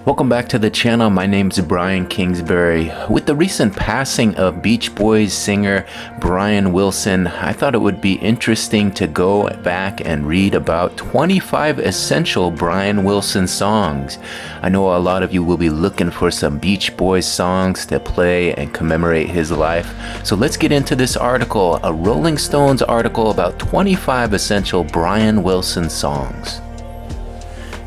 Welcome back to the channel. My name's Brian Kingsbury. With the recent passing of Beach Boys singer Brian Wilson, I thought it would be interesting to go back and read about 25 essential Brian Wilson songs. I know a lot of you will be looking for some Beach Boys songs to play and commemorate his life. So let's get into this article, a Rolling Stones article about 25 essential Brian Wilson songs.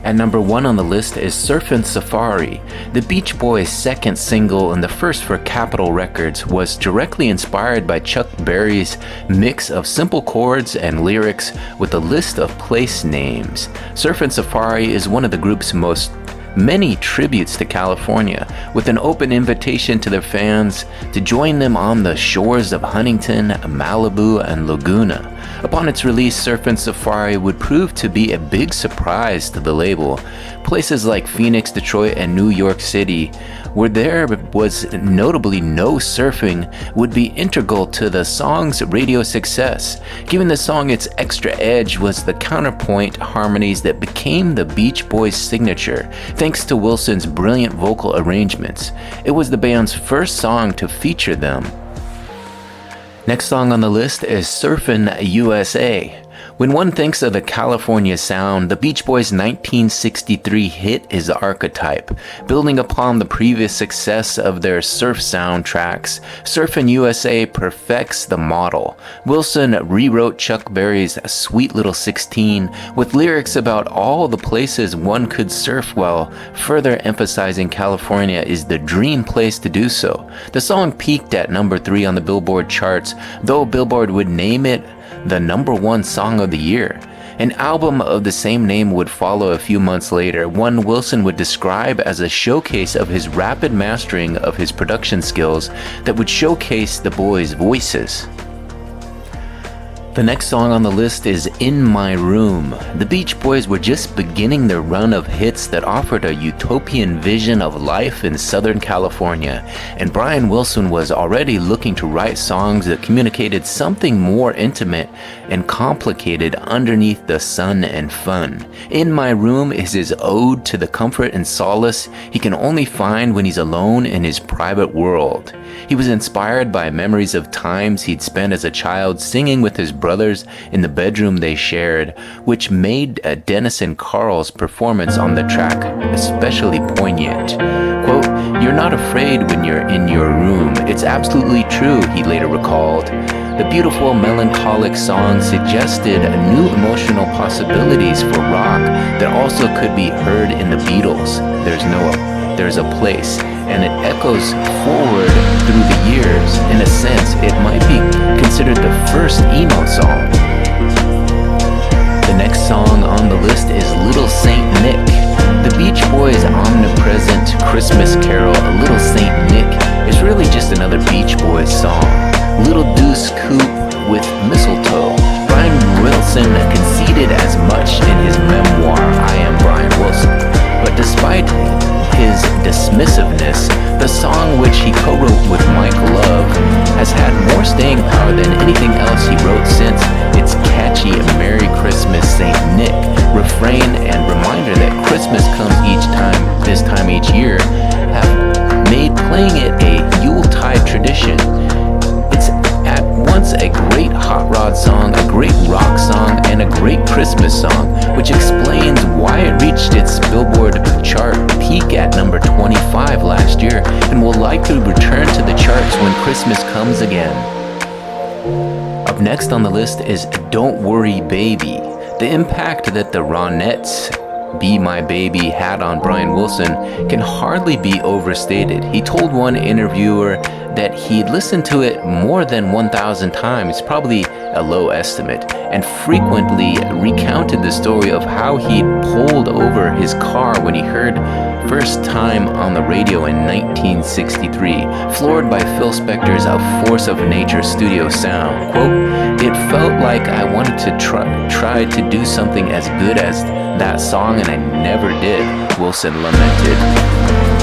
At number 1 on the list is Surfin' Safari. The Beach Boys' second single and the first for Capitol Records was directly inspired by Chuck Berry's mix of simple chords and lyrics with a list of place names. Surfin' Safari is one of the group's many tributes to California, with an open invitation to their fans to join them on the shores of Huntington, Malibu, and Laguna. Upon its release, Surfin' Safari would prove to be a big surprise to the label. Places like Phoenix, Detroit, and New York City, where there was notably no surfing, would be integral to the song's radio success. Giving the song its extra edge was the counterpoint harmonies that became the Beach Boys' signature, thanks to Wilson's brilliant vocal arrangements. It was the band's first song to feature them. Next song on the list is Surfin' USA. When one thinks of the California sound, the Beach Boys' 1963 hit is the archetype. Building upon the previous success of their surf soundtracks, Surfin' USA perfects the model. Wilson rewrote Chuck Berry's Sweet Little 16 with lyrics about all the places one could surf, while further emphasizing California is the dream place to do so. The song peaked at number 3 on the Billboard charts, though Billboard would name it the number 1 song of the year. An album of the same name would follow a few months later, one Wilson would describe as a showcase of his rapid mastering of his production skills that would showcase the boys' voices. The next song on the list is In My Room. The Beach Boys were just beginning their run of hits that offered a utopian vision of life in Southern California, and Brian Wilson was already looking to write songs that communicated something more intimate and complicated underneath the sun and fun. In My Room is his ode to the comfort and solace he can only find when he's alone in his private world. He was inspired by memories of times he'd spent as a child singing with his brothers in the bedroom they shared, which made Denison Carl's performance on the track especially poignant. Quote, "You're not afraid when you're in your room. It's absolutely true," he later recalled. The beautiful melancholic song suggested new emotional possibilities for rock that also could be heard in the Beatles' There's a Place, and it echoes forward through the years. In a sense, it might be considered the first emo song. The next song on the list is Little Saint Nick. The Beach Boys' omnipresent Christmas carol, Little Saint Nick, is really just another Beach Boys song. Little Deuce Coupe with Mistletoe. Brian Wilson conceded as much in his memoir, I Am Brian Wilson. But despite his dismissiveness, the song, which he co-wrote with Mike Love, has had more staying power than anything else he wrote since its catchy Merry Christmas Saint Nick refrain and reminder that Christmas comes this time each year, have made playing it a Yuletide tradition. It's at once a great hot rod song, a great rock song, and a great Christmas song, which explains why it reached its Billboard chart peak at number 25 last year and will likely return to the charts when Christmas comes again. Up next on the list is Don't Worry Baby. The impact that the Ronettes' Be My Baby had on Brian Wilson can hardly be overstated. He told one interviewer that he'd listened to it more than 1,000 times, probably a low estimate, and frequently recounted the story of how he'd pulled over his car when he heard first time on the radio in 1963, floored by Phil Spector's A Force of Nature studio sound. Quote, "It felt like I wanted to try to do something as good as that song, and I never did," Wilson lamented.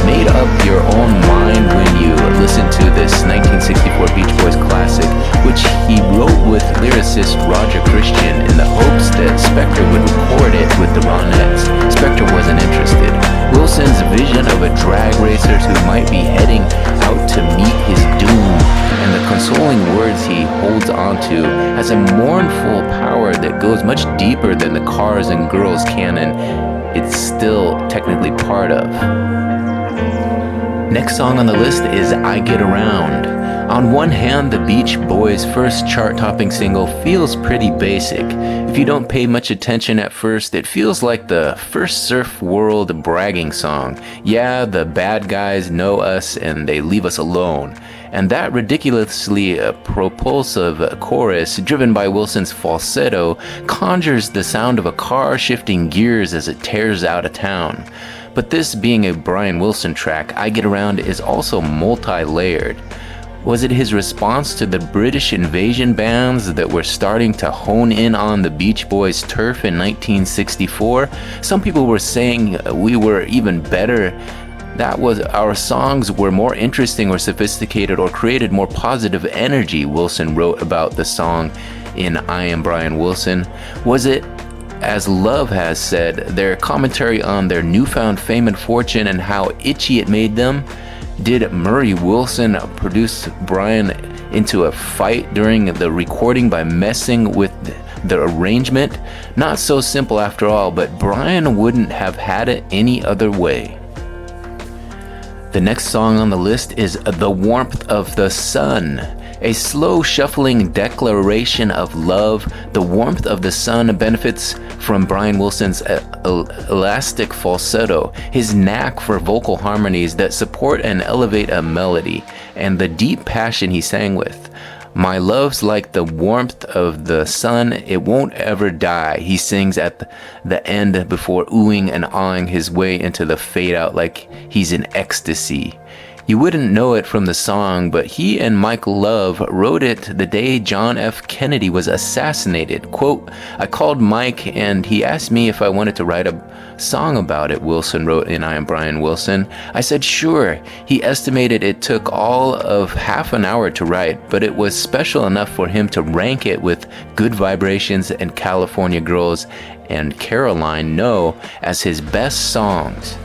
Made up your own mind when you listen to this 1964 Beach Boys classic, which he wrote with lyricist Roger Christian in the hopes that Spector would record it with the Ronettes. Spector wasn't interested. Wilson's vision youngsters who might be heading out to meet his doom, and the consoling words he holds onto has a mournful power that goes much deeper than the cars and girls canon it's still technically part of. Next song on the list is I Get Around. On one hand, the Beach Boys' first chart-topping single feels pretty basic. If you don't pay much attention at first, it feels like the first surf world bragging song. Yeah, the bad guys know us and they leave us alone. And that ridiculously propulsive chorus, driven by Wilson's falsetto, conjures the sound of a car shifting gears as it tears out of town. But this being a Brian Wilson track, I Get Around is also multi-layered. Was it his response to the British invasion bands that were starting to hone in on the Beach Boys' turf in 1964? Some people were saying we were even better. That was our songs were more interesting or sophisticated or created more positive energy, Wilson wrote about the song in I Am Brian Wilson. Was it, as Love has said, their commentary on their newfound fame and fortune and how itchy it made them? Did Murray Wilson produce Brian into a fight during the recording by messing with the arrangement? Not so simple after all, but Brian wouldn't have had it any other way. The next song on the list is The Warmth of the Sun. A slow shuffling declaration of love, The Warmth of the Sun benefits from Brian Wilson's elastic falsetto, his knack for vocal harmonies that support and elevate a melody, and the deep passion he sang with. My love's like the warmth of the sun, it won't ever die, he sings at the end before oohing and awing his way into the fade out like he's in ecstasy. You wouldn't know it from the song, but he and Mike Love wrote it the day John F. Kennedy was assassinated. Quote, I called Mike and he asked me if I wanted to write a song about it, Wilson wrote in I Am Brian Wilson. I said sure. He estimated it took all of half an hour to write, but it was special enough for him to rank it with Good Vibrations and California Girls and Caroline No as his best songs.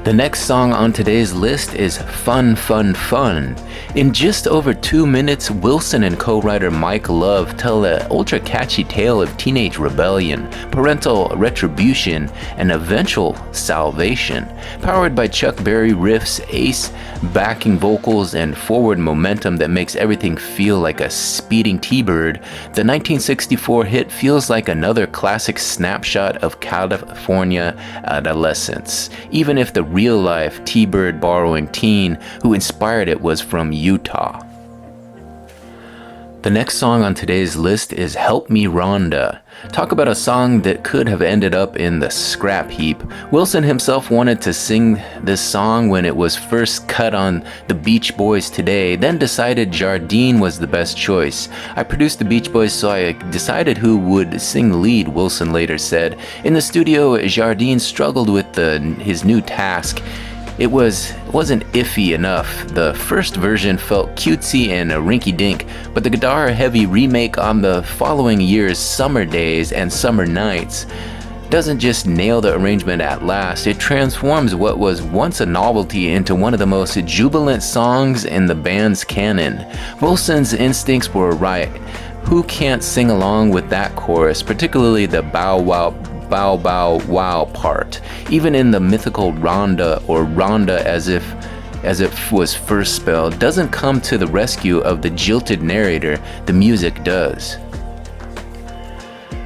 The next song on today's list is Fun, Fun, Fun. In just over 2 minutes, Wilson and co-writer Mike Love tell an ultra-catchy tale of teenage rebellion, parental retribution, and eventual salvation. Powered by Chuck Berry riffs, ace backing vocals, and forward momentum that makes everything feel like a speeding T-bird, the 1964 hit feels like another classic snapshot of California adolescence, even if the real-life T-bird borrowing teen who inspired it was from Utah. The next song on today's list is Help Me Rhonda. Talk about a song that could have ended up in the scrap heap. Wilson himself wanted to sing this song when it was first cut on the Beach Boys Today, then decided Jardine was the best choice. I produced the Beach Boys, so I decided who would sing the lead, Wilson later said. In the studio, Jardine struggled with his new task. It wasn't iffy enough. The first version felt cutesy and rinky-dink, but the guitar-heavy remake on the following year's Summer Days and Summer Nights doesn't just nail the arrangement at last, it transforms what was once a novelty into one of the most jubilant songs in the band's canon. Wilson's instincts were right. Who can't sing along with that chorus, particularly the bow wow bow bow wow part, even in the mythical Rhonda, or Rhonda as it was first spelled, doesn't come to the rescue of the jilted narrator, the music does.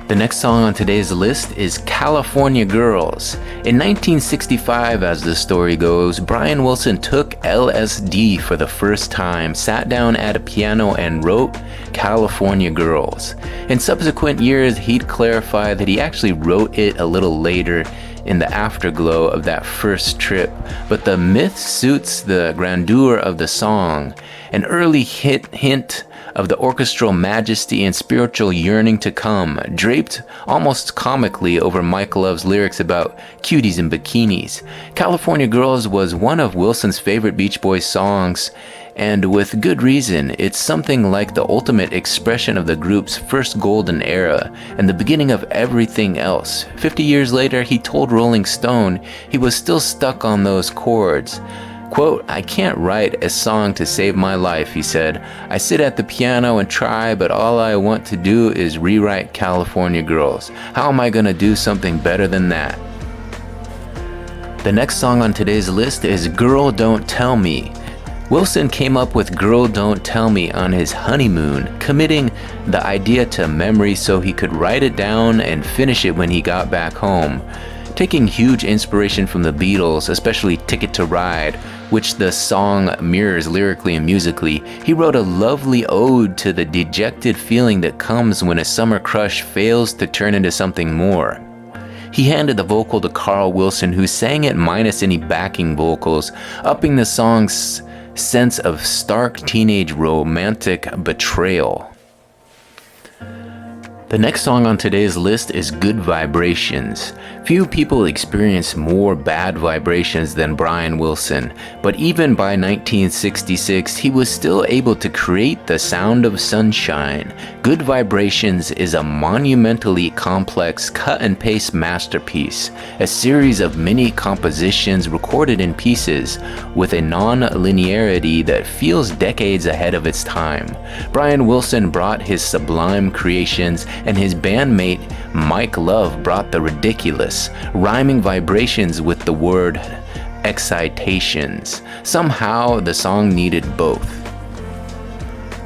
The next song on today's list is California Girls. In 1965, as the story goes, Brian Wilson took LSD for the first time, sat down at a piano and wrote California Girls. In subsequent years, he'd clarify that he actually wrote it a little later in the afterglow of that first trip, but the myth suits the grandeur of the song. An early hint of the orchestral majesty and spiritual yearning to come, draped almost comically over Mike Love's lyrics about cuties and bikinis. California Girls was one of Wilson's favorite Beach Boys songs, And with good reason. It's something like the ultimate expression of the group's first golden era and the beginning of everything else. 50 years later, he told Rolling Stone he was still stuck on those chords. Quote, "I can't write a song to save my life," he said. "I sit at the piano and try, but all I want to do is rewrite California Girls. How am I going to do something better than that?" The next song on today's list is Girl Don't Tell Me. Wilson came up with Girl Don't Tell Me on his honeymoon, committing the idea to memory so he could write it down and finish it when he got back home. Taking huge inspiration from the Beatles, especially Ticket to Ride, which the song mirrors lyrically and musically, he wrote a lovely ode to the dejected feeling that comes when a summer crush fails to turn into something more. He handed the vocal to Carl Wilson, who sang it minus any backing vocals, upping the song's sense of stark teenage romantic betrayal. The next song on today's list is Good Vibrations. Few people experience more bad vibrations than Brian Wilson, but even by 1966, he was still able to create the sound of sunshine. Good Vibrations is a monumentally complex cut-and-paste masterpiece, a series of many compositions recorded in pieces with a non-linearity that feels decades ahead of its time. Brian Wilson brought his sublime creations, and his bandmate Mike Love brought the ridiculous, rhyming vibrations with the word excitations. Somehow, the song needed both.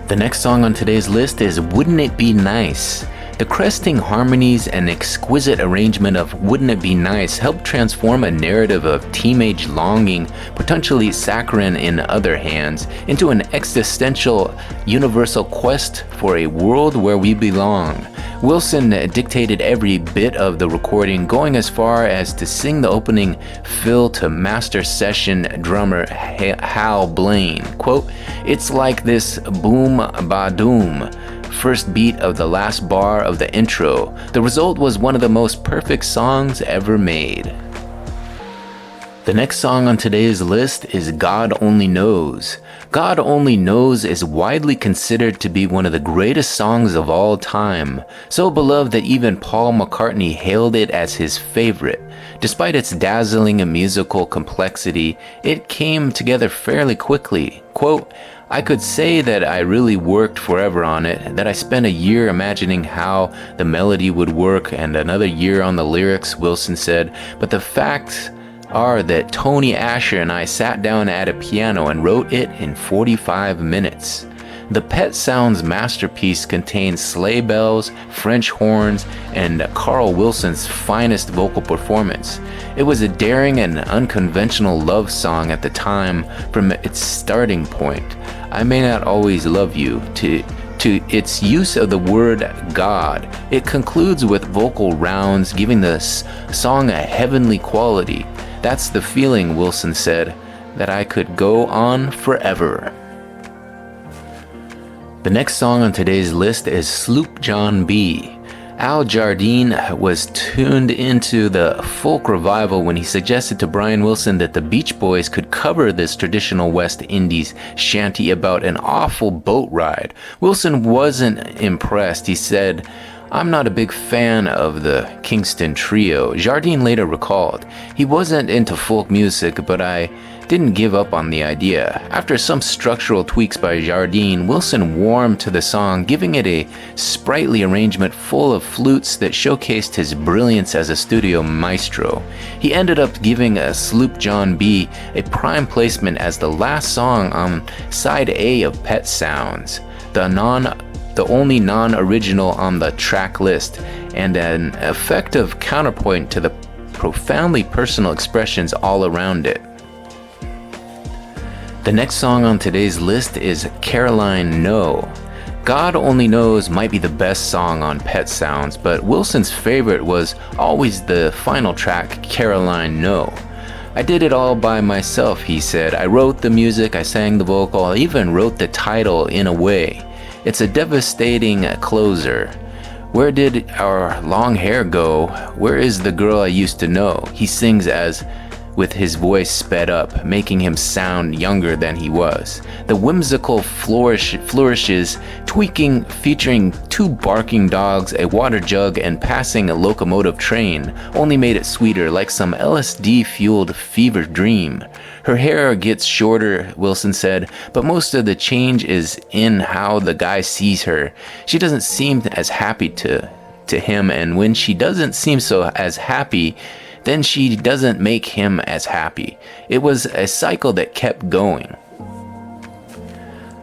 The next song on today's list is Wouldn't It Be Nice? The cresting harmonies and exquisite arrangement of Wouldn't It Be Nice helped transform a narrative of teenage longing, potentially saccharine in other hands, into an existential, universal quest for a world where we belong. Wilson dictated every bit of the recording, going as far as to sing the opening fill to master session drummer Hal Blaine. Quote, "It's like this boom-ba-doom. First beat of the last bar of the intro. The result was one of the most perfect songs ever made." The next song on today's list is God Only Knows. God Only Knows is widely considered to be one of the greatest songs of all time, so beloved that even Paul McCartney hailed it as his favorite. Despite its dazzling musical complexity, it came together fairly quickly. Quote, "I could say that I really worked forever on it, that I spent a year imagining how the melody would work and another year on the lyrics," Wilson said, "but the facts are that Tony Asher and I sat down at a piano and wrote it in 45 minutes. The Pet Sounds masterpiece contains sleigh bells, French horns, and Carl Wilson's finest vocal performance. It was a daring and unconventional love song at the time from its starting point, I May Not Always Love You, to its use of the word God. It concludes with vocal rounds, giving the song a heavenly quality. That's the feeling," Wilson said, "that I could go on forever." The next song on today's list is Sloop John B. Al Jardine was tuned into the folk revival when he suggested to Brian Wilson that the Beach Boys could cover this traditional West Indies shanty about an awful boat ride. Wilson wasn't impressed. He said, "I'm not a big fan of the Kingston Trio." Jardine later recalled, "He wasn't into folk music, but I didn't give up on the idea." After some structural tweaks by Jardine, Wilson warmed to the song, giving it a sprightly arrangement full of flutes that showcased his brilliance as a studio maestro. He ended up giving Sloop John B a prime placement as the last song on side A of Pet Sounds, the only non-original on the track list, and an effective counterpoint to the profoundly personal expressions all around it. The next song on today's list is Caroline No. God Only Knows might be the best song on Pet Sounds, but Wilson's favorite was always the final track, Caroline No. "I did it all by myself," he said. "I wrote the music, I sang the vocal, I even wrote the title in a way. It's a devastating closer. Where did our long hair go? Where is the girl I used to know?" He sings as with his voice sped up, making him sound younger than he was. The whimsical flourishes, tweaking, featuring 2 barking dogs, a water jug, and passing a locomotive train, only made it sweeter, like some LSD-fueled fever dream. Her hair gets shorter, Wilson said, but most of the change is in how the guy sees her. She doesn't seem as happy to him, and when she doesn't seem so as happy, then she doesn't make him as happy. It was a cycle that kept going.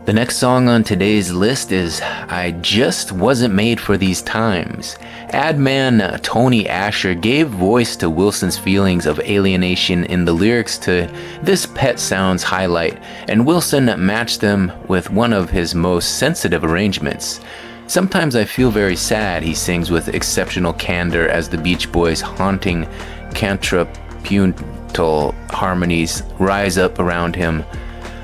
The next song on today's list is I Just Wasn't Made for These Times. Ad man Tony Asher gave voice to Wilson's feelings of alienation in the lyrics to this Pet Sounds highlight, and Wilson matched them with one of his most sensitive arrangements. Sometimes I feel very sad, he sings with exceptional candor as the Beach Boys' haunting contrapuntal harmonies rise up around him,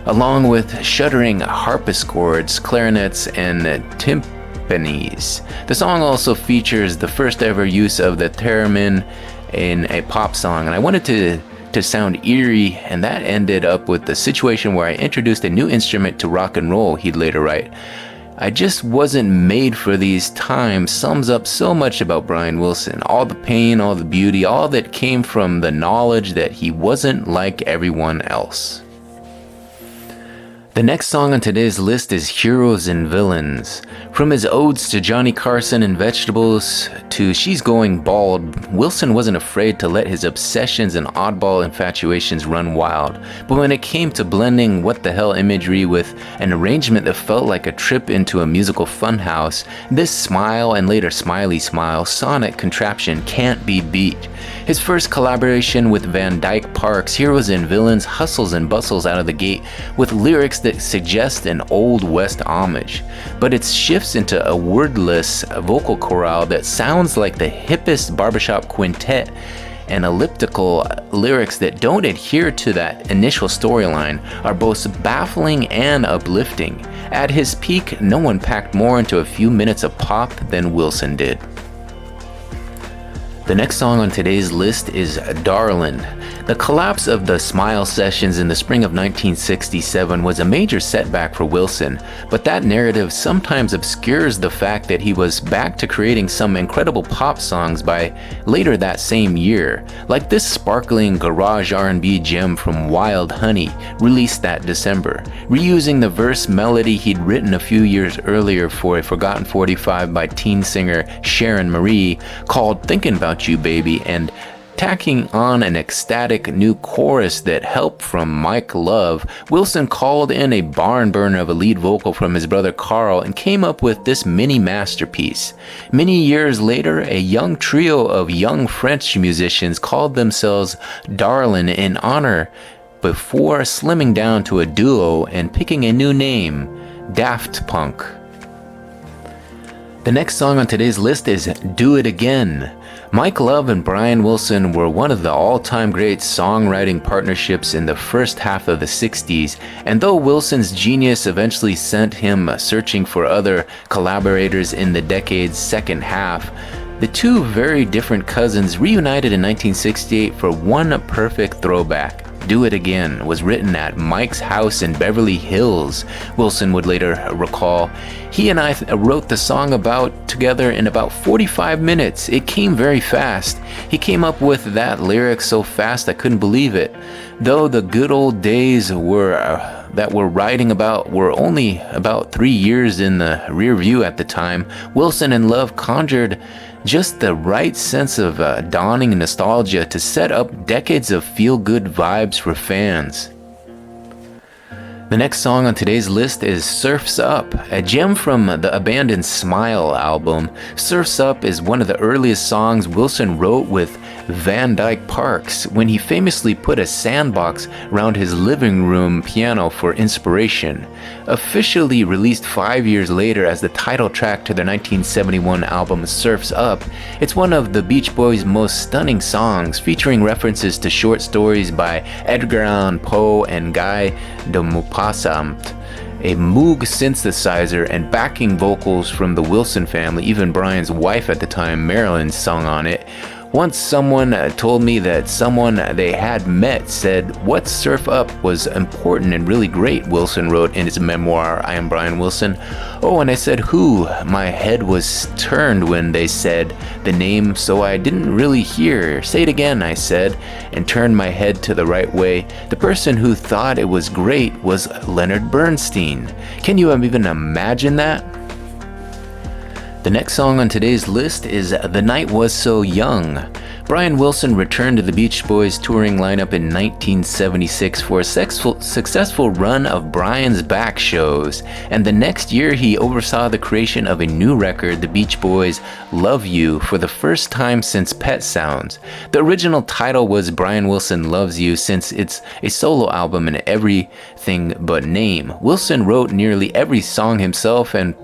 along with shuddering harpsichords, clarinets, and timpanis. The song also features the first ever use of the theremin in a pop song, and I wanted to sound eerie, and that ended up with the situation where I introduced a new instrument to rock and roll, he'd later write. I Just Wasn't Made for These Times sums up so much about Brian Wilson. All the pain, all the beauty, all that came from the knowledge that he wasn't like everyone else. The next song on today's list is Heroes and Villains. From his odes to Johnny Carson and vegetables to She's Going Bald, Wilson wasn't afraid to let his obsessions and oddball infatuations run wild. But when it came to blending what the hell imagery with an arrangement that felt like a trip into a musical funhouse, this Smile and later Smiley Smile sonic contraption can't be beat. His first collaboration with Van Dyke Parks, Heroes and Villains hustles and bustles out of the gate with lyrics that suggest an Old West homage, but it shifts into a wordless vocal chorale that sounds like the hippest barbershop quintet, and elliptical lyrics that don't adhere to that initial storyline are both baffling and uplifting. At his peak, no one packed more into a few minutes of pop than Wilson did. The next song on today's list is Darlin'. The collapse of the Smile sessions in the spring of 1967 was a major setback for Wilson, but that narrative sometimes obscures the fact that he was back to creating some incredible pop songs by later that same year, like this sparkling garage R&B gem from Wild Honey, released that December, reusing the verse melody he'd written a few years earlier for a Forgotten 45 by teen singer Sharon Marie called Thinking About You Baby, and tacking on an ecstatic new chorus that helped from Mike Love. Wilson called in a barn burner of a lead vocal from his brother Carl and came up with this mini masterpiece. Many years later, a young trio of young French musicians called themselves Darlin' in honor, before slimming down to a duo and picking a new name, Daft Punk. The next song on today's list is Do It Again. Mike Love and Brian Wilson were one of the all-time great songwriting partnerships in the first half of the 60s, and though Wilson's genius eventually sent him searching for other collaborators in the decade's second half, the two very different cousins reunited in 1968 for one perfect throwback. Do It Again was written at Mike's house in Beverly Hills, Wilson would later recall. He and I wrote the song together in about 45 minutes. It came very fast. He came up with that lyric so fast I couldn't believe it. Though the good old days that we're writing about were only about 3 years in the rear view at the time, Wilson and Love conjured just the right sense of dawning nostalgia to set up decades of feel-good vibes for fans. The next song on today's list is Surf's Up, a gem from the abandoned Smile album. Surf's Up is one of the earliest songs Wilson wrote with Van Dyke Parks when he famously put a sandbox around his living room piano for inspiration. Officially released 5 years later as the title track to their 1971 album Surf's Up, it's one of the Beach Boys' most stunning songs, featuring references to short stories by Edgar Allan Poe and Guy de Maupassant, a Moog synthesizer, and backing vocals from the Wilson family. Even Brian's wife at the time, Marilyn, sung on it. Once someone told me that someone they had met said what surf up was important and really great, Wilson wrote in his memoir, I Am Brian Wilson. Oh, and I said who? My head was turned when they said the name, so I didn't really hear. Say it again, I said, and turned my head to the right way. The person who thought it was great was Leonard Bernstein. Can you even imagine that? The next song on today's list is The Night Was So Young. Brian Wilson returned to the Beach Boys touring lineup in 1976 for a successful run of Brian's Back shows, and the next year he oversaw the creation of a new record, The Beach Boys' Love You, for the first time since Pet Sounds. The original title was Brian Wilson Loves You, since it's a solo album in everything but name. Wilson wrote nearly every song himself and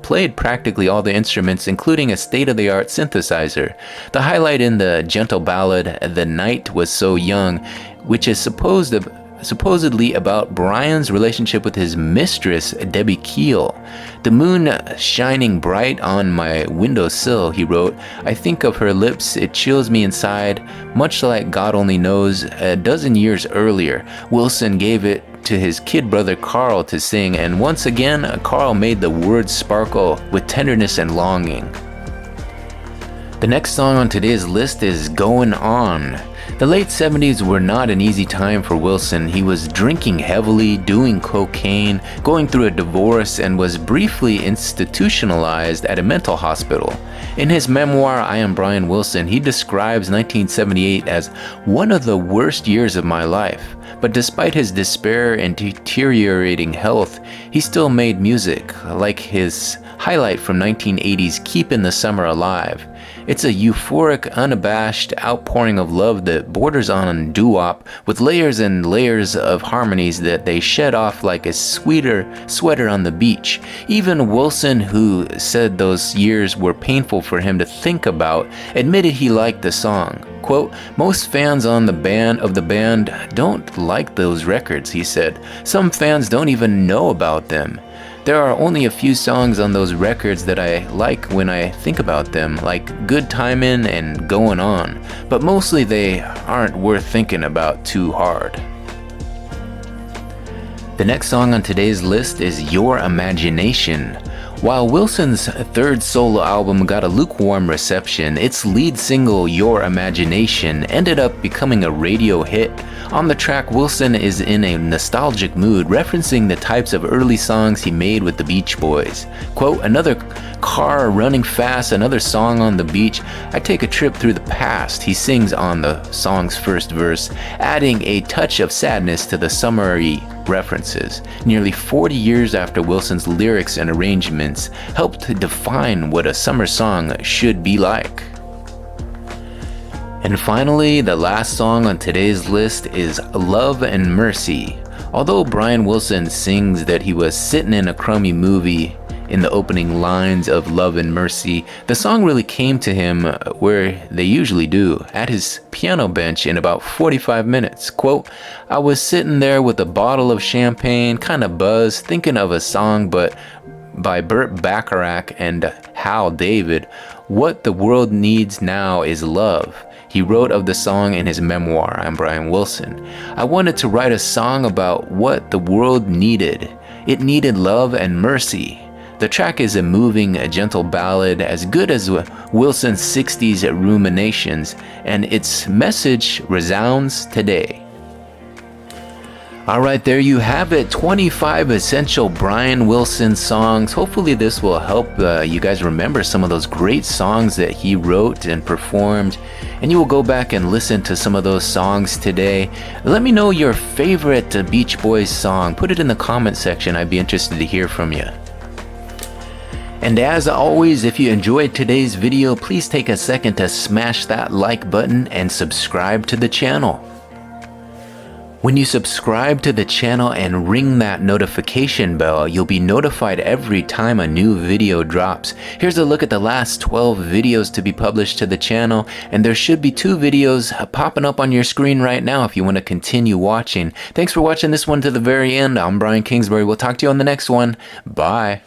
played practically all the instruments, including a state-of-the-art synthesizer. The highlight in the gentle ballad, The Night Was So Young, which is supposedly about Brian's relationship with his mistress, Debbie Keel. The moon shining bright on my windowsill, he wrote. I think of her lips, it chills me inside, much like God Only Knows. A dozen years earlier, Wilson gave it to his kid brother Carl to sing, and once again, Carl made the words sparkle with tenderness and longing. The next song on today's list is Going On. The late 70s were not an easy time for Wilson. He was drinking heavily, doing cocaine, going through a divorce, and was briefly institutionalized at a mental hospital. In his memoir, I Am Brian Wilson, he describes 1978 as one of the worst years of my life. But despite his despair and deteriorating health, he still made music, like his highlight from 1980's Keepin' the Summer Alive. It's a euphoric, unabashed outpouring of love that borders on doo-wop, with layers and layers of harmonies that they shed off like a sweater on the beach. Even Wilson, who said those years were painful for him to think about, admitted he liked the song. Quote, most fans of the band don't like those records, he said. Some fans don't even know about them. There are only a few songs on those records that I like when I think about them, like Good Timin' and Going On, but mostly they aren't worth thinking about too hard. The next song on today's list is Your Imagination. While Wilson's third solo album got a lukewarm reception, its lead single, Your Imagination, ended up becoming a radio hit. On the track, Wilson is in a nostalgic mood, referencing the types of early songs he made with the Beach Boys. Quote, another car running fast, another song on the beach. I take a trip through the past, he sings on the song's first verse, adding a touch of sadness to the summery references. Nearly 40 years after Wilson's lyrics and arrangements helped define what a summer song should be like. And finally, the last song on today's list is Love and Mercy. Although Brian Wilson sings that he was sitting in a crummy movie in the opening lines of Love and Mercy, the song really came to him where they usually do, at his piano bench in about 45 minutes. Quote, I was sitting there with a bottle of champagne, kind of buzzed, thinking of a song by Burt Bacharach and Hal David. What the world needs now is love. He wrote of the song in his memoir, I'm Brian Wilson. I wanted to write a song about what the world needed. It needed love and mercy. The track is a moving, gentle ballad as good as Wilson's 60s ruminations, and its message resounds today. Alright, there you have it, 25 essential Brian Wilson songs. Hopefully this will help you guys remember some of those great songs that he wrote and performed, and you will go back and listen to some of those songs today. Let me know your favorite Beach Boys song. Put it in the comment section. I'd be interested to hear from you. And as always, if you enjoyed today's video, please take a second to smash that like button and subscribe to the channel. When you subscribe to the channel and ring that notification bell, you'll be notified every time a new video drops. Here's a look at the last 12 videos to be published to the channel, and there should be 2 videos popping up on your screen right now if you want to continue watching. Thanks for watching this one to the very end. I'm Brian Kingsbury. We'll talk to you on the next one. Bye.